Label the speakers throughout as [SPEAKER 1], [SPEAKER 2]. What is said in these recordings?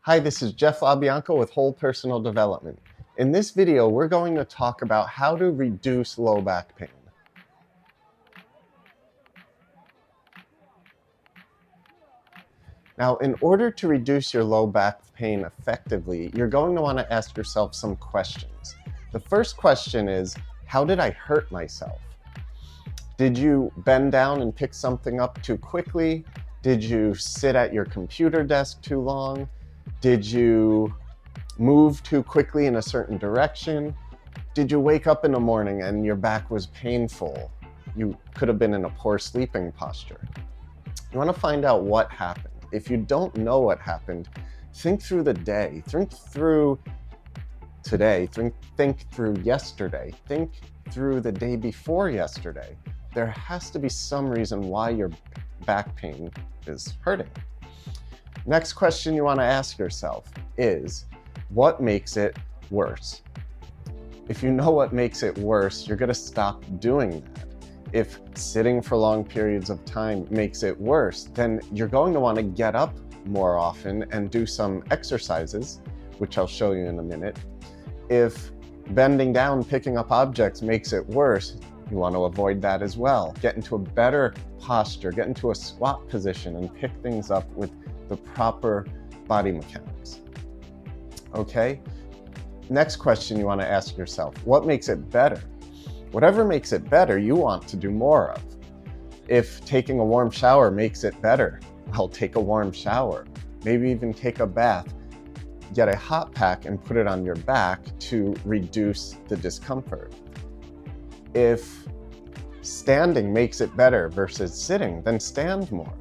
[SPEAKER 1] Hi, this is Jeff LaBianco with Whole Personal Development. In this video, we're going to talk about how to reduce low back pain. Now, in order to reduce your low back pain effectively, you're going to want to ask yourself some questions. The first question is, how did I hurt myself? Did you bend down and pick something up too quickly? Did you sit at your computer desk too long? Did you move too quickly in a certain direction? Did you wake up in the morning and your back was painful? You could have been in a poor sleeping posture. You want to find out what happened. If you don't know what happened, think through the day, think through today, think through yesterday, think through the day before yesterday. There has to be some reason why your back pain is hurting. Next question you want to ask yourself is, what makes it worse? If you know what makes it worse, you're going to stop doing that. If sitting for long periods of time makes it worse, then you're going to want to get up more often and do some exercises, which I'll show you in a minute. If bending down, picking up objects makes it worse, you want to avoid that as well. Get into a better posture, get into a squat position and pick things up with the proper body mechanics. Okay? Next question you want to ask yourself, what makes it better? Whatever makes it better, you want to do more of. If taking a warm shower makes it better, well, take a warm shower. Maybe even take a bath. Get a hot pack and put it on your back to reduce the discomfort. If standing makes it better versus sitting, then stand more.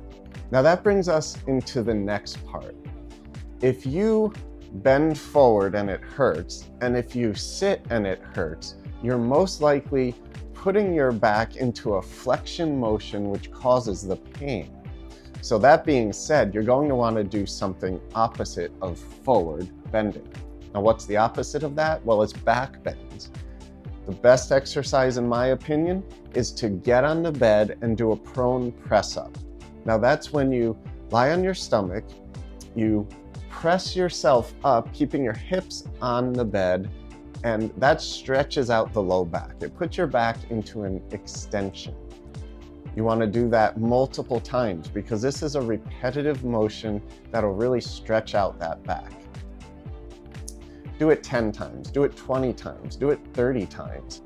[SPEAKER 1] Now that brings us into the next part. If you bend forward and it hurts, and if you sit and it hurts, you're most likely putting your back into a flexion motion which causes the pain. So that being said, you're going to want to do something opposite of forward bending. Now what's the opposite of that? Well, it's back bends. The best exercise, in my opinion, is to get on the bed and do a prone press up. Now that's when you lie on your stomach, you press yourself up, keeping your hips on the bed, and that stretches out the low back. It puts your back into an extension. You want to do that multiple times because this is a repetitive motion that'll really stretch out that back. Do it 10 times, do it 20 times, do it 30 times.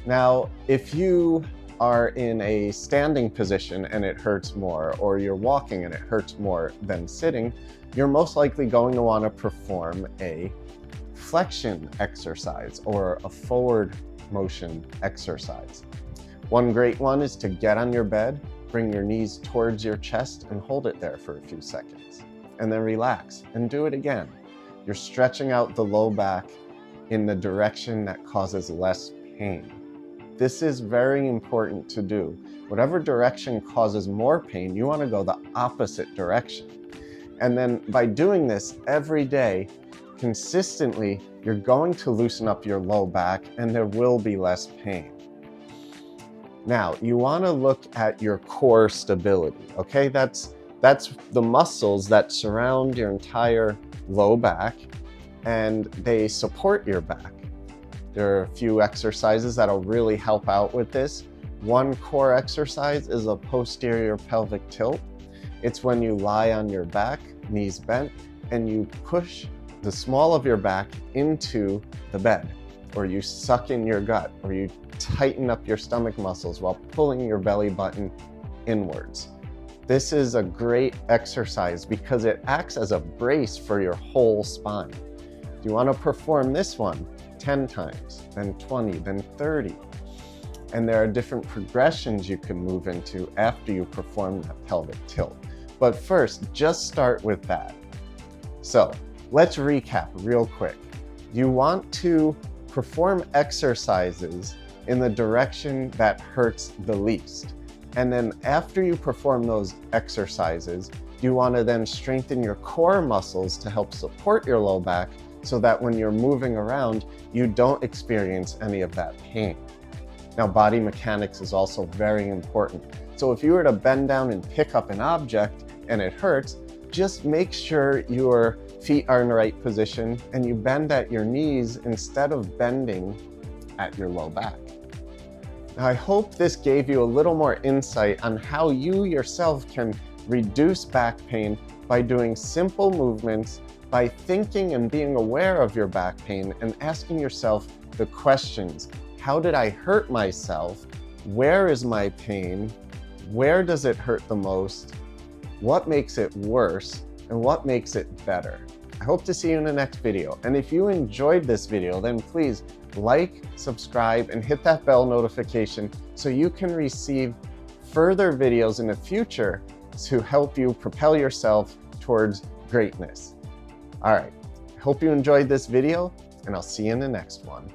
[SPEAKER 1] Now, if you are in a standing position and it hurts more, or you're walking and it hurts more than sitting, you're most likely going to want to perform a flexion exercise or a forward motion exercise. One great one is to get on your bed, bring your knees towards your chest and hold it there for a few seconds, and then relax and do it again. You're stretching out the low back in the direction that causes less pain. This is very important to do. Whatever direction causes more pain, you want to go the opposite direction. And then by doing this every day, consistently, you're going to loosen up your low back and there will be less pain. Now, you want to look at your core stability, okay? That's the muscles that surround your entire low back and they support your back. There are a few exercises that'll really help out with this. One core exercise is a posterior pelvic tilt. It's when you lie on your back, knees bent, and you push the small of your back into the bed, or you suck in your gut, or you tighten up your stomach muscles while pulling your belly button inwards. This is a great exercise because it acts as a brace for your whole spine. You want to perform this one 10 times, then 20, then 30. And there are different progressions you can move into after you perform that pelvic tilt. But first, just start with that. So let's recap real quick. You want to perform exercises in the direction that hurts the least. And then after you perform those exercises, you want to then strengthen your core muscles to help support your low back so that when you're moving around, you don't experience any of that pain. Now, body mechanics is also very important. So if you were to bend down and pick up an object and it hurts, just make sure your feet are in the right position and you bend at your knees instead of bending at your low back. Now, I hope this gave you a little more insight on how you yourself can reduce back pain by doing simple movements, by thinking and being aware of your back pain and asking yourself the questions: how did I hurt myself? Where is my pain? Where does it hurt the most? What makes it worse? And what makes it better? I hope to see you in the next video. And if you enjoyed this video, then please like, subscribe, and hit that bell notification so you can receive further videos in the future to help you propel yourself towards greatness. All right, I hope you enjoyed this video, and I'll see you in the next one.